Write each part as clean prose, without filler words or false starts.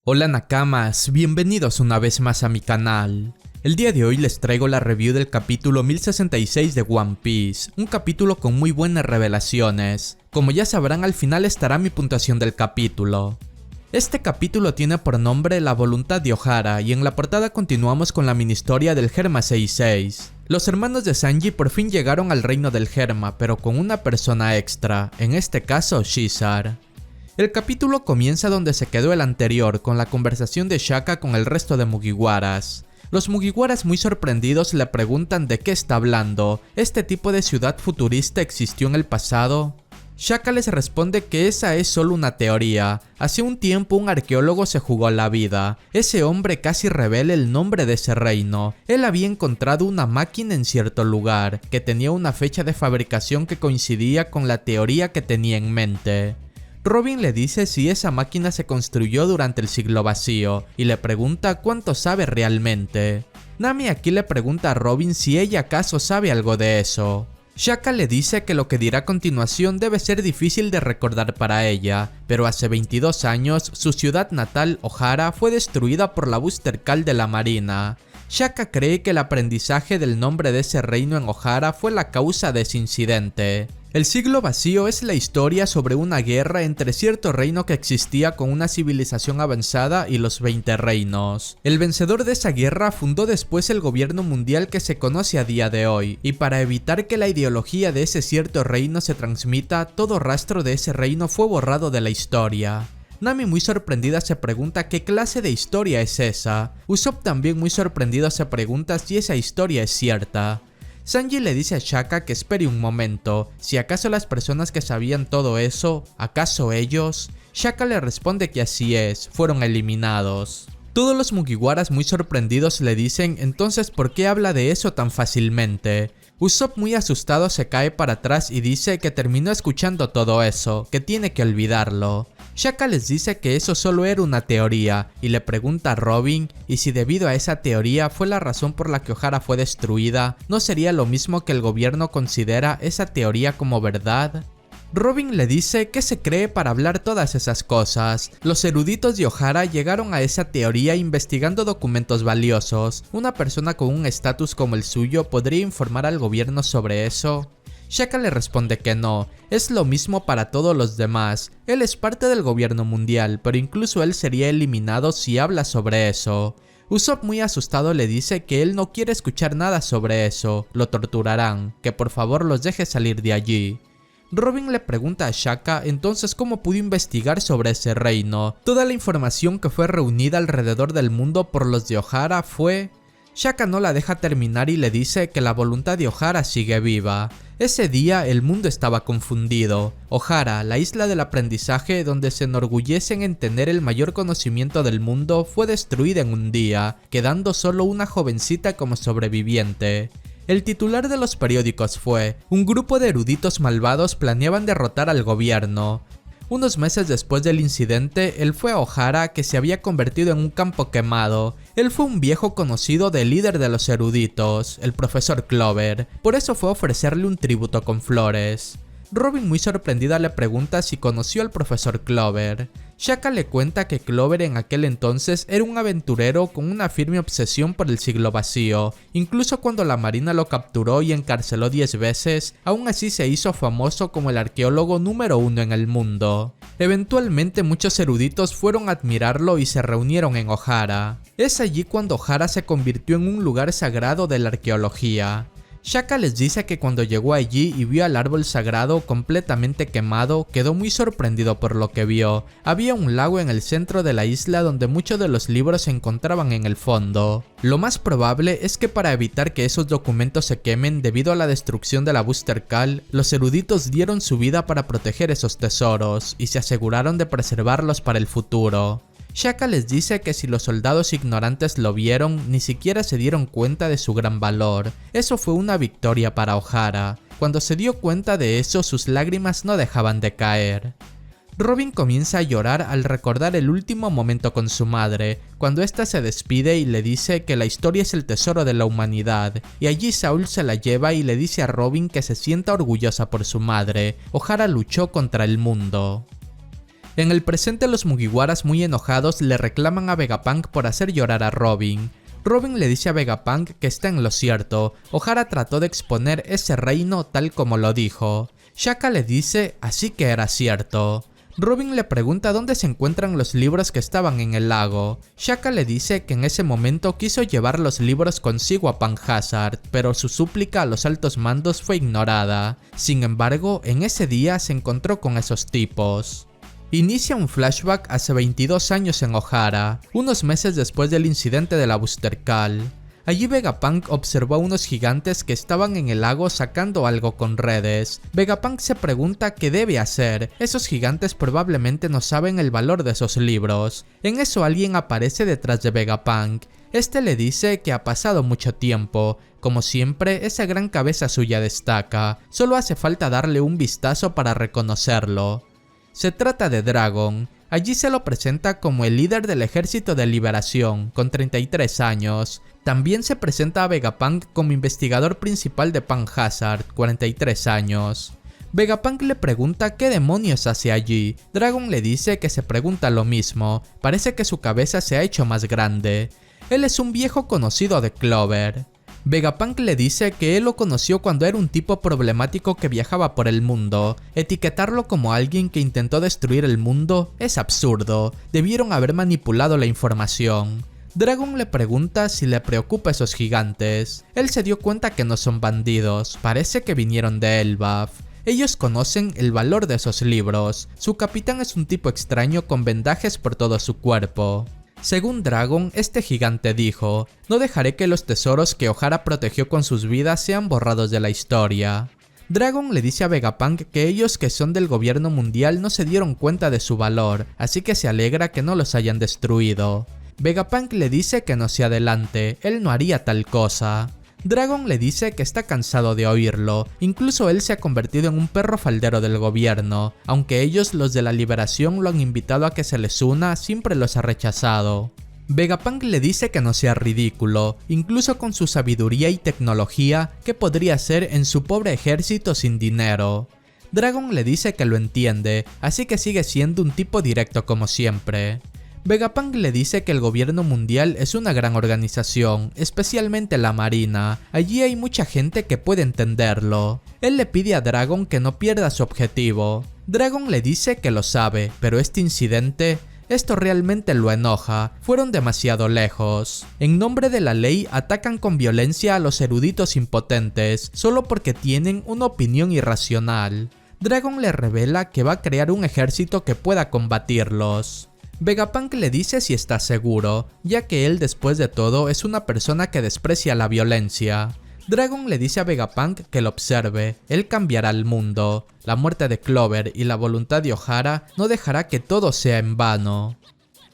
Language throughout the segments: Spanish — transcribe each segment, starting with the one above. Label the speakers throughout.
Speaker 1: Hola Nakamas, bienvenidos una vez más a mi canal. El día de hoy les traigo la review del capítulo 1066 de One Piece, un capítulo con muy buenas revelaciones. Como ya sabrán, al final estará mi puntuación del capítulo. Este capítulo tiene por nombre La voluntad de Ohara y en la portada continuamos con la mini historia del Germa 66. Los hermanos de Sanji por fin llegaron al reino del Germa, pero con una persona extra, en este caso Shizar. El capítulo comienza donde se quedó el anterior, con la conversación de Shaka con el resto de Mugiwaras. Los Mugiwaras, muy sorprendidos, le preguntan de qué está hablando. ¿Este tipo de ciudad futurista existió en el pasado? Shaka les responde que esa es solo una teoría. Hace un tiempo un arqueólogo se jugó la vida. Ese hombre casi revela el nombre de ese reino. Él había encontrado una máquina en cierto lugar, que tenía una fecha de fabricación que coincidía con la teoría que tenía en mente. Robin le dice si esa máquina se construyó durante el siglo vacío y le pregunta cuánto sabe realmente. Nami aquí le pregunta a Robin si ella acaso sabe algo de eso. Shaka le dice que lo que dirá a continuación debe ser difícil de recordar para ella, pero hace 22 años su ciudad natal, Ohara, fue destruida por la Booster Call de la Marina. Shaka cree que el aprendizaje del nombre de ese reino en Ohara fue la causa de ese incidente. El siglo vacío es la historia sobre una guerra entre cierto reino que existía con una civilización avanzada y los 20 reinos. El vencedor de esa guerra fundó después el gobierno mundial que se conoce a día de hoy, y para evitar que la ideología de ese cierto reino se transmita, todo rastro de ese reino fue borrado de la historia. Nami, muy sorprendida, se pregunta qué clase de historia es esa. Usopp, también muy sorprendido, se pregunta si esa historia es cierta. Sanji le dice a Shaka que espere un momento, si acaso las personas que sabían todo eso, ¿acaso ellos? Shaka le responde que así es, fueron eliminados. Todos los Mugiwaras, muy sorprendidos, le dicen entonces ¿por qué habla de eso tan fácilmente? Usopp, muy asustado, se cae para atrás y dice que terminó escuchando todo eso, que tiene que olvidarlo. Shaka les dice que eso solo era una teoría y le pregunta a Robin y si debido a esa teoría fue la razón por la que Ohara fue destruida, ¿no sería lo mismo que el gobierno considera esa teoría como verdad? Robin le dice que se cree para hablar todas esas cosas. Los eruditos de Ohara llegaron a esa teoría investigando documentos valiosos. ¿Una persona con un estatus como el suyo podría informar al gobierno sobre eso? Shaka le responde que no, es lo mismo para todos los demás. Él es parte del gobierno mundial, pero incluso él sería eliminado si habla sobre eso. Usopp, muy asustado, le dice que él no quiere escuchar nada sobre eso, lo torturarán, que por favor los deje salir de allí. Robin le pregunta a Shaka entonces cómo pudo investigar sobre ese reino. Toda la información que fue reunida alrededor del mundo por los de Ohara fue... Shaka no la deja terminar y le dice que la voluntad de Ohara sigue viva. Ese día el mundo estaba confundido. Ohara, la isla del aprendizaje donde se enorgullecen en tener el mayor conocimiento del mundo, fue destruida en un día, quedando solo una jovencita como sobreviviente. El titular de los periódicos fue: un grupo de eruditos malvados planeaban derrotar al gobierno. Unos meses después del incidente, él fue a Ohara, que se había convertido en un campo quemado. Él fue un viejo conocido del líder de los eruditos, el profesor Clover. Por eso fue a ofrecerle un tributo con flores. Robin, muy sorprendida, le pregunta si conoció al profesor Clover. Shaka le cuenta que Clover en aquel entonces era un aventurero con una firme obsesión por el siglo vacío. Incluso cuando la marina lo capturó y encarceló 10 veces, aún así se hizo famoso como el arqueólogo número 1 en el mundo. Eventualmente muchos eruditos fueron a admirarlo y se reunieron en Ohara. Es allí cuando Ohara se convirtió en un lugar sagrado de la arqueología. Shaka les dice que cuando llegó allí y vio al árbol sagrado completamente quemado, quedó muy sorprendido por lo que vio. Había un lago en el centro de la isla donde muchos de los libros se encontraban en el fondo. Lo más probable es que para evitar que esos documentos se quemen debido a la destrucción de la Booster Call, los eruditos dieron su vida para proteger esos tesoros y se aseguraron de preservarlos para el futuro. Shaka les dice que si los soldados ignorantes lo vieron, ni siquiera se dieron cuenta de su gran valor. Eso fue una victoria para Ohara. Cuando se dio cuenta de eso, sus lágrimas no dejaban de caer. Robin comienza a llorar al recordar el último momento con su madre, cuando ésta se despide y le dice que la historia es el tesoro de la humanidad, y allí Saul se la lleva y le dice a Robin que se sienta orgullosa por su madre. Ohara luchó contra el mundo. En el presente los Mugiwaras muy enojados le reclaman a Vegapunk por hacer llorar a Robin. Robin le dice a Vegapunk que está en lo cierto, Ohara trató de exponer ese reino tal como lo dijo. Shaka le dice así que era cierto. Robin le pregunta dónde se encuentran los libros que estaban en el lago. Shaka le dice que en ese momento quiso llevar los libros consigo a Pan-Hazard, pero su súplica a los altos mandos fue ignorada. Sin embargo, en ese día se encontró con esos tipos. Inicia un flashback hace 22 años en Ohara, unos meses después del incidente de la Booster Call. Allí Vegapunk observó a unos gigantes que estaban en el lago sacando algo con redes. Vegapunk se pregunta qué debe hacer, esos gigantes probablemente no saben el valor de esos libros. En eso alguien aparece detrás de Vegapunk. Este le dice que ha pasado mucho tiempo. Como siempre, esa gran cabeza suya destaca, solo hace falta darle un vistazo para reconocerlo. Se trata de Dragon. Allí se lo presenta como el líder del Ejército de Liberación, con 33 años. También se presenta a Vegapunk como investigador principal de Pan-Hazard, 43 años. Vegapunk le pregunta qué demonios hace allí. Dragon le dice que se pregunta lo mismo, parece que su cabeza se ha hecho más grande. Él es un viejo conocido de Clover. Vegapunk le dice que él lo conoció cuando era un tipo problemático que viajaba por el mundo. Etiquetarlo como alguien que intentó destruir el mundo es absurdo, debieron haber manipulado la información. Dragon le pregunta si le preocupa esos gigantes. Él se dio cuenta que no son bandidos, parece que vinieron de Elbaf. Ellos conocen el valor de esos libros. Su capitán es un tipo extraño con vendajes por todo su cuerpo. Según Dragon, este gigante dijo: no dejaré que los tesoros que Ohara protegió con sus vidas sean borrados de la historia. Dragon le dice a Vegapunk que ellos que son del gobierno mundial no se dieron cuenta de su valor, así que se alegra que no los hayan destruido. Vegapunk le dice que no se adelante, él no haría tal cosa. Dragon le dice que está cansado de oírlo, incluso él se ha convertido en un perro faldero del gobierno, aunque ellos los de la liberación lo han invitado a que se les una, siempre los ha rechazado. Vegapunk le dice que no sea ridículo, incluso con su sabiduría y tecnología, ¿qué podría hacer en su pobre ejército sin dinero? Dragon le dice que lo entiende, así que sigue siendo un tipo directo como siempre. Vegapunk le dice que el gobierno mundial es una gran organización, especialmente la marina, allí hay mucha gente que puede entenderlo. Él le pide a Dragon que no pierda su objetivo. Dragon le dice que lo sabe, pero este incidente, esto realmente lo enoja, fueron demasiado lejos. En nombre de la ley atacan con violencia a los eruditos impotentes, solo porque tienen una opinión irracional. Dragon le revela que va a crear un ejército que pueda combatirlos. Vegapunk le dice si está seguro, ya que él después de todo es una persona que desprecia la violencia. Dragon le dice a Vegapunk que lo observe, él cambiará el mundo. La muerte de Clover y la voluntad de Ohara no dejará que todo sea en vano.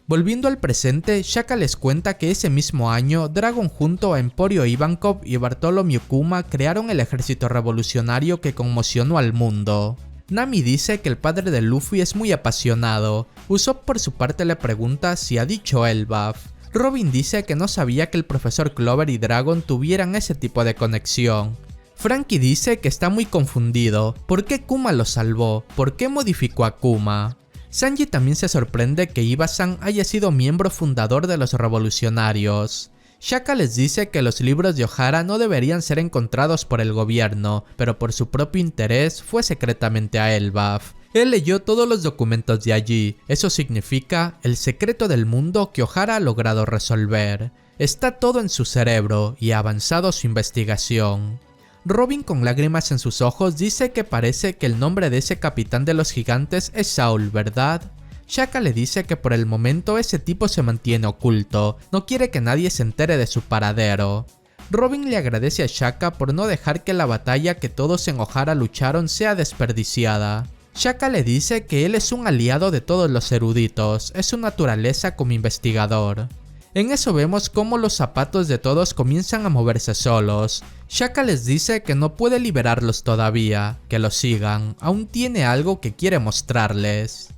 Speaker 1: Volviendo al presente, Shaka les cuenta que ese mismo año, Dragon junto a Emporio Ivankov y Bartholomew Kuma crearon el ejército revolucionario que conmocionó al mundo. Nami dice que el padre de Luffy es muy apasionado. Usopp por su parte le pregunta si ha dicho Elbaf. Robin dice que no sabía que el profesor Clover y Dragon tuvieran ese tipo de conexión. Franky dice que está muy confundido. ¿Por qué Kuma lo salvó? ¿Por qué modificó a Kuma? Sanji también se sorprende que Iba-san haya sido miembro fundador de los revolucionarios. Shaka les dice que los libros de Ohara no deberían ser encontrados por el gobierno, pero por su propio interés fue secretamente a Elbaf. Él leyó todos los documentos de allí, eso significa el secreto del mundo que Ohara ha logrado resolver. Está todo en su cerebro y ha avanzado su investigación. Robin con lágrimas en sus ojos dice que parece que el nombre de ese capitán de los gigantes es Saul, ¿verdad? Shaka le dice que por el momento ese tipo se mantiene oculto, no quiere que nadie se entere de su paradero. Robin le agradece a Shaka por no dejar que la batalla que todos en Ohara lucharon sea desperdiciada. Shaka le dice que él es un aliado de todos los eruditos, es su naturaleza como investigador. En eso vemos cómo los zapatos de todos comienzan a moverse solos. Shaka les dice que no puede liberarlos todavía, que lo sigan, aún tiene algo que quiere mostrarles.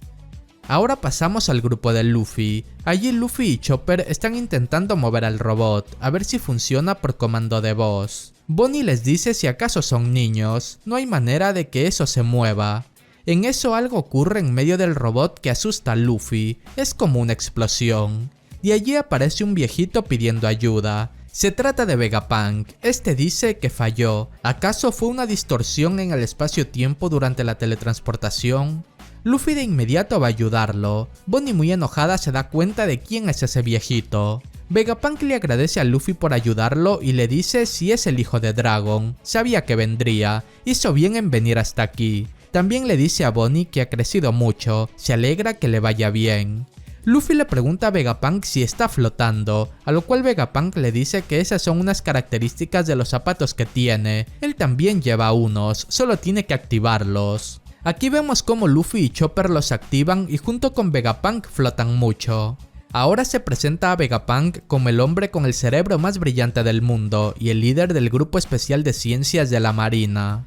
Speaker 1: Ahora pasamos al grupo de Luffy. Allí Luffy y Chopper están intentando mover al robot, a ver si funciona por comando de voz. Bonnie les dice si acaso son niños, no hay manera de que eso se mueva. En eso algo ocurre en medio del robot que asusta a Luffy, es como una explosión. De allí aparece un viejito pidiendo ayuda. Se trata de Vegapunk, este dice que falló. ¿Acaso fue una distorsión en el espacio-tiempo durante la teletransportación? Luffy de inmediato va a ayudarlo. Bonnie muy enojada se da cuenta de quién es ese viejito. Vegapunk le agradece a Luffy por ayudarlo y le dice si es el hijo de Dragon. Sabía que vendría, hizo bien en venir hasta aquí. También le dice a Bonnie que ha crecido mucho, se alegra que le vaya bien. Luffy le pregunta a Vegapunk si está flotando, a lo cual Vegapunk le dice que esas son unas características de los zapatos que tiene. Él también lleva unos, solo tiene que activarlos. Aquí vemos cómo Luffy y Chopper los activan y junto con Vegapunk flotan mucho. Ahora se presenta a Vegapunk como el hombre con el cerebro más brillante del mundo y el líder del grupo especial de ciencias de la marina.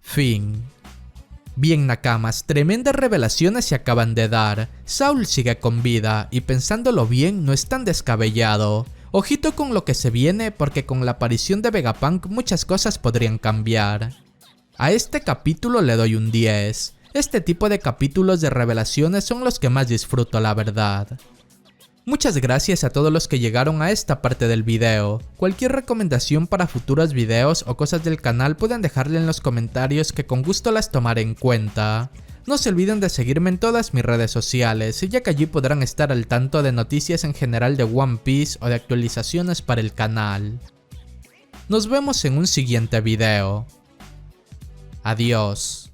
Speaker 1: Fin. Bien Nakamas, tremendas revelaciones se acaban de dar. Saul sigue con vida y pensándolo bien no es tan descabellado. Ojito con lo que se viene porque con la aparición de Vegapunk muchas cosas podrían cambiar. A este capítulo le doy un 10. Este tipo de capítulos de revelaciones son los que más disfruto, la verdad. Muchas gracias a todos los que llegaron a esta parte del video. Cualquier recomendación para futuros videos o cosas del canal pueden dejarle en los comentarios que con gusto las tomaré en cuenta. No se olviden de seguirme en todas mis redes sociales, ya que allí podrán estar al tanto de noticias en general de One Piece o de actualizaciones para el canal. Nos vemos en un siguiente video. Adiós.